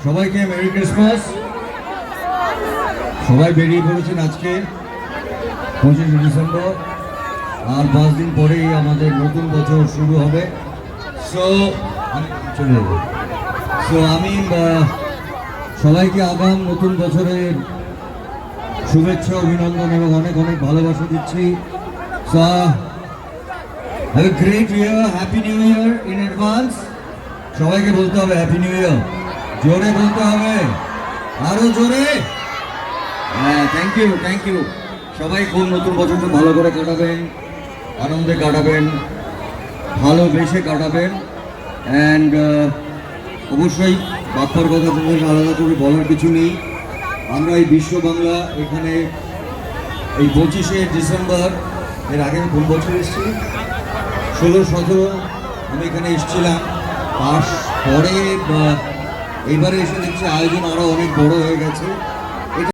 সবাইকে merry Christmas. সবাই বেরিয়ে পড়েছেন আজকে 25শে ডিসেম্বর, আর 5 দিন পরেই আমাদের নতুন বছর শুরু হবে। আমি সবাইকে আগাম নতুন বছরের শুভেচ্ছা, অভিনন্দন এবং অনেক অনেক ভালোবাসা দিচ্ছি। Have a great year, happy new year in advance. সবাইকে বলতে হবে হ্যাপি নিউ ইয়ার, জোরে বলতে হবে, আরো জোরে। হ্যাঁ, থ্যাংক ইউ। সবাই খুব নতুন বছরটা ভালো করে কাটাবেন, আনন্দে কাটাবেন, ভালোবেসে কাটাবেন। অ্যান্ড অবশ্যই বাপ্পার কথা তোমাদের আলাদা করে বলার কিছু নেই। আমরা এই বিশ্ব বাংলা এখানে এই 25শে ডিসেম্বর, এর আগে আমি কোন বছর এসেছি, 16-17 আমি এখানে এসেছিলাম। তারপরে এইবারে এসে দেখছি আয়োজন আরও অনেক বড় হয়ে গেছে।